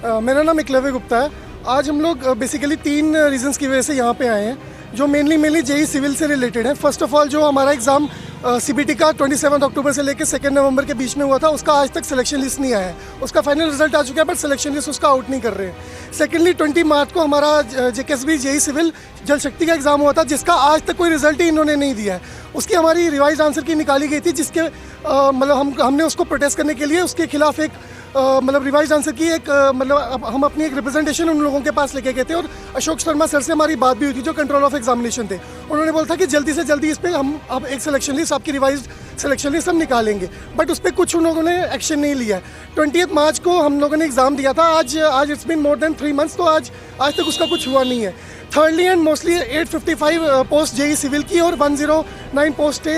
मेरा नाम एकलव्य गुप्ता है। आज हम लोग बेसिकली 3 रीजंस की वजह से यहाँ पे आए हैं, जो मेनली जेई सिविल से रिलेटेड है। फर्स्ट ऑफ ऑल, जो हमारा एग्ज़ाम सीबीटी का 27 अक्टूबर से लेकर 2 नवंबर के बीच में हुआ था, उसका आज तक सिलेक्शन लिस्ट नहीं आया है। उसका फाइनल रिजल्ट आ चुका है, बट सिलेक्शन लिस्ट उसका आउट नहीं कर रहे हैं। सेकेंडली, 20 मार्च को हमारा जेकेएसबी जेई सिविल जल शक्ति का एग्ज़ाम हुआ था, जिसका आज तक कोई रिजल्ट ही इन्होंने नहीं दिया है। उसकी हमारी रिवाइज आंसर की निकाली गई थी, जिसके मतलब हमने उसको प्रोटेस्ट करने के लिए उसके खिलाफ एक मतलब रिवाइज आंसर की एक हम अपनी एक रिप्रेजेंटेशन उन लोगों के पास लेके गए थे। और अशोक शर्मा सर से हमारी बात भी हुई थी, जो कंट्रोल ऑफ एग्जामिनेशन थे। उन्होंने बोला था कि जल्दी से जल्दी इस पर हम अब एक सिलेक्शन लिस्ट, आपकी रिवाइज सिलेक्शन लिस्ट हम निकालेंगे, बट उस पर कुछ उन लोगों ने एक्शन नहीं लिया है। 20 मार्च को हम लोगों ने एग्ज़ाम दिया था। आज it's been more than 3 months, तो आज तक उसका कुछ हुआ नहीं है। Thirdly and mostly 855 post JE civil की और 109 पोस्ट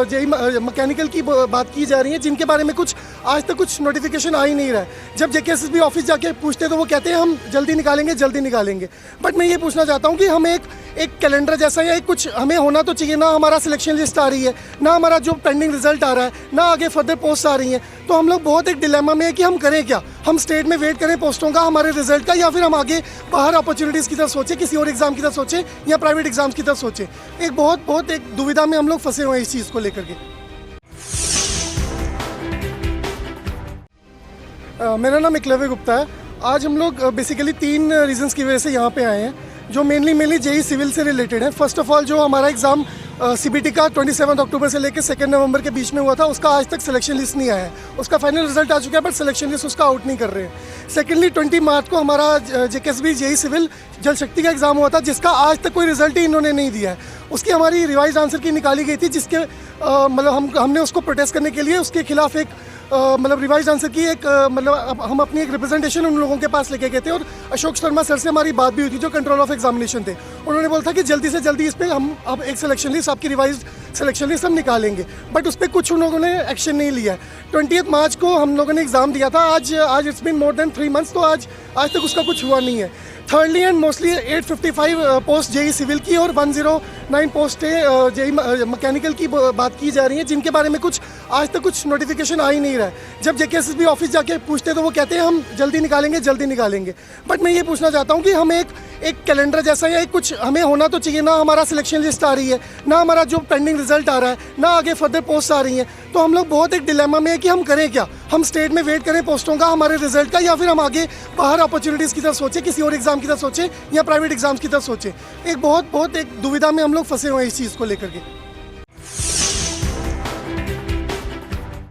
जेई मैकेनिकल की बात की जा रही है, जिनके बारे में कुछ आज तक कुछ नोटिफिकेशन आ ही नहीं रहा है। जब जेकेएसबी ऑफिस जाके पूछते तो वो कहते हैं हम जल्दी निकालेंगे। बट मैं ये पूछना चाहता हूँ कि हम एक कैलेंडर जैसा या एक कुछ हमें होना तो चाहिए ना। हमारा सिलेक्शन लिस्ट आ रही है ना, हमारा जो पेंडिंग रिजल्ट आ रहा है ना, आगे फर्दर पोस्ट आ रही हैं। तो हम लोग बहुत एक डिलेमा में है कि हम करें क्या। हम स्टेट में वेट करें पोस्टों का, हमारे रिजल्ट का, या फिर हम आगे बाहर अपॉर्चुनिटीज़ की तरफ सोचें, किसी और एग्ज़ाम की तरफ सोचें या प्राइवेट एग्जाम्स की तरफ सोचें। एक बहुत एक दुविधा में हम लोग फंसे हुए हैं इस चीज़ को लेकर के। मेरा नाम एकलव्य गुप्ता है। आज हम लोग बेसिकली 3 रीजंस की वजह से यहाँ पे आए हैं, जो मेनली जेई सिविल से रिलेटेड है। फर्स्ट ऑफ ऑल, जो हमारा एग्ज़ाम सीबीटी का 27 अक्टूबर से लेकर 2 नवंबर के बीच में हुआ था, उसका आज तक सिलेक्शन लिस्ट नहीं आया है। उसका फाइनल रिजल्ट आ चुका है, बट सिलेक्शन लिस्ट उसका आउट नहीं कर रहे हैं। सेकेंडली, 20 मार्च को हमारा जेकेएसबी जेई सिविल जल शक्ति का एग्ज़ाम हुआ था, जिसका आज तक कोई रिजल्ट ही इन्होंने नहीं दिया है। उसकी हमारी रिवाइज आंसर की निकाली गई थी, जिसके हमने उसको प्रोटेस्ट करने के लिए उसके खिलाफ एक रिवाइज आंसर की एक हम अपनी एक रिप्रेजेंटेशन उन लोगों के पास लेके गए थे। और अशोक शर्मा सर से हमारी बात भी हुई थी, जो कंट्रोल ऑफ एग्जामिनेशन थे। उन्होंने बोला था कि जल्दी से जल्दी इस पर हम अब एक सिलेक्शन लिस्ट, आपकी रिवाइज सिलेक्शन लिस्ट हम निकालेंगे, बट उस पर कुछ उन लोगों ने एक्शन नहीं लिया है। 20 मार्च को हम लोगों ने एग्ज़ाम दिया था। आज it's been more than 3 months, तो आज तक उसका कुछ हुआ नहीं है। Thirdly and mostly 855 post JE civil की और 109 पोस्ट जेई मैकेनिकल की बात की जा रही है, जिनके बारे में कुछ आज तक कुछ नोटिफिकेशन आ ही नहीं रहा है। जब जेकेएसबी ऑफिस जाके पूछते तो वो कहते हैं हम जल्दी निकालेंगे। बट मैं ये पूछना चाहता हूँ कि हम एक कैलेंडर जैसा या एक कुछ हमें होना तो चाहिए ना। हमारा सिलेक्शन लिस्ट आ रही है ना, हमारा जो पेंडिंग रिजल्ट आ रहा है ना, आगे फर्दर पोस्ट आ रही हैं। तो हम लोग बहुत एक डिलेमा में है कि हम करें क्या। हम स्टेट में वेट करें पोस्टों का, हमारे रिजल्ट का, या फिर हम आगे बाहर अपॉर्चुनिटीज़ की तरफ सोचें, किसी और एग्ज़ाम की तरफ सोचें या प्राइवेट एग्जाम्स की तरफ सोचें। एक बहुत एक दुविधा में हम लोग फंसे हुए हैं इस चीज़ को लेकर के।